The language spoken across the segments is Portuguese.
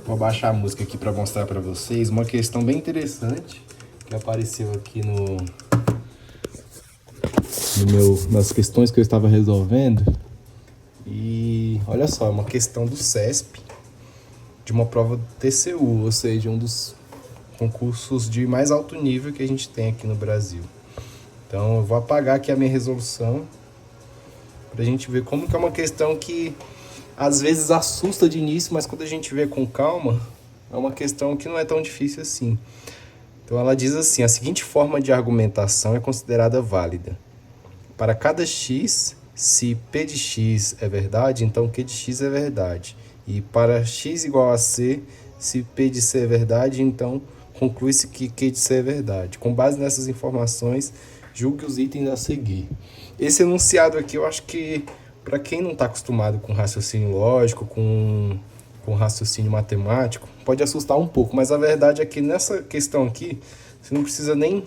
Vou baixar a música aqui para mostrar para vocês uma questão bem interessante que apareceu aqui nas questões que eu estava resolvendo. E olha só, é uma questão do CESP, de uma prova do TCU, ou seja, um dos concursos de mais alto nível que a gente tem aqui no Brasil. Então eu vou apagar aqui a minha resolução para a gente ver como que é uma questão que às vezes assusta de início, mas quando a gente vê com calma, é uma questão que não é tão difícil assim. Então ela diz assim: a seguinte forma de argumentação é considerada válida. Para cada x, se P de x é verdade, então Q de x é verdade. E para x igual a c, se P de c é verdade, então conclui-se que Q de c é verdade. Com base nessas informações, julgue os itens a seguir. Esse enunciado aqui, eu acho que para quem não está acostumado com raciocínio lógico, com raciocínio matemático, pode assustar um pouco, mas a verdade é que nessa questão aqui, você não precisa nem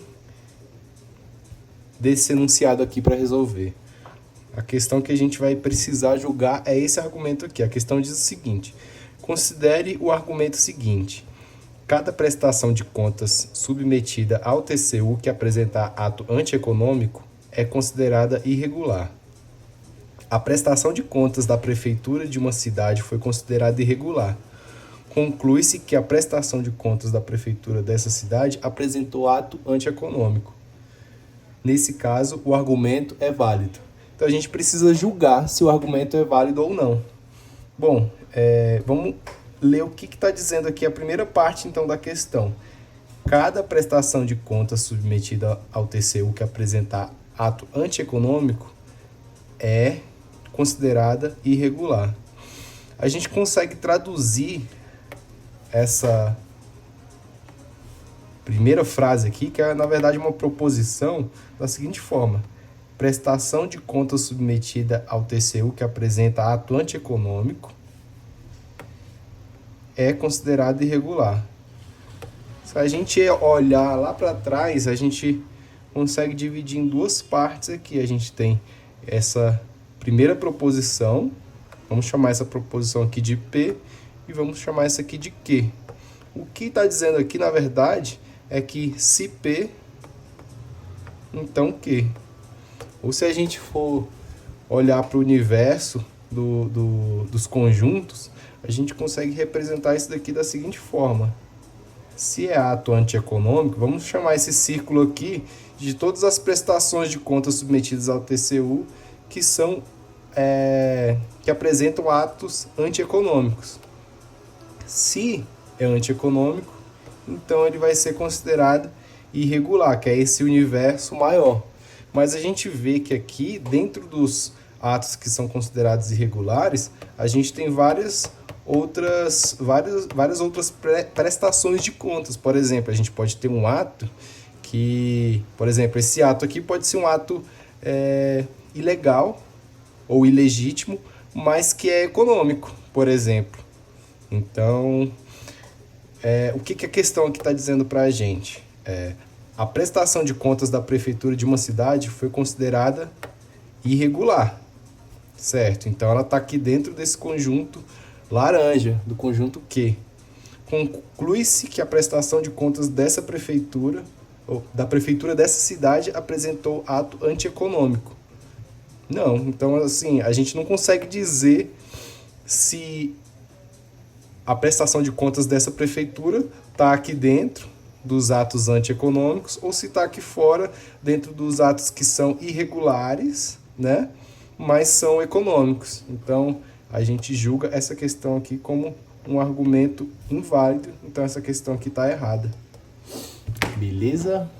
desse enunciado aqui para resolver. A questão que a gente vai precisar julgar é esse argumento aqui. A questão diz o seguinte: considere o argumento seguinte: cada prestação de contas submetida ao TCU que apresentar ato antieconômico é considerada irregular. A prestação de contas da prefeitura de uma cidade foi considerada irregular. Conclui-se que a prestação de contas da prefeitura dessa cidade apresentou ato antieconômico. Nesse caso, o argumento é válido. Então a gente precisa julgar se o argumento é válido ou não. Bom, vamos ler o que está dizendo aqui a primeira parte então da questão. Cada prestação de contas submetida ao TCU que apresentar ato antieconômico é considerada irregular. A gente consegue traduzir essa primeira frase aqui, que é na verdade uma proposição, da seguinte forma: prestação de contas submetida ao TCU que apresenta ato antieconômico é considerada irregular. Se a gente olhar lá para trás, a gente consegue dividir em duas partes aqui. A gente tem essa primeira proposição, vamos chamar essa proposição aqui de P e vamos chamar essa aqui de Q. O que está dizendo aqui, na verdade, é que se P, então Q. Ou se a gente for olhar para o universo dos conjuntos, a gente consegue representar isso daqui da seguinte forma: se é ato antieconômico, vamos chamar esse círculo aqui de todas as prestações de contas submetidas ao TCU que apresentam atos antieconômicos. Se é antieconômico, então ele vai ser considerado irregular, que é esse universo maior. Mas a gente vê que aqui, dentro dos atos que são considerados irregulares, a gente tem várias outras prestações de contas. Por exemplo, a gente pode ter um ato que, por exemplo, esse ato aqui pode ser um ato ilegal ou ilegítimo, mas que é econômico, por exemplo. Então, o que a questão aqui está dizendo para a gente? A prestação de contas da prefeitura de uma cidade foi considerada irregular, certo? Então, ela está aqui dentro desse conjunto laranja, do conjunto Q. Conclui-se que a prestação de contas dessa prefeitura, ou da prefeitura dessa cidade, apresentou ato antieconômico. Não, então assim, a gente não consegue dizer se a prestação de contas dessa prefeitura está aqui dentro dos atos antieconômicos ou se está aqui fora, dentro dos atos que são irregulares, né? Mas são econômicos. Então, a gente julga essa questão aqui como um argumento inválido. Então, essa questão aqui está errada. Beleza?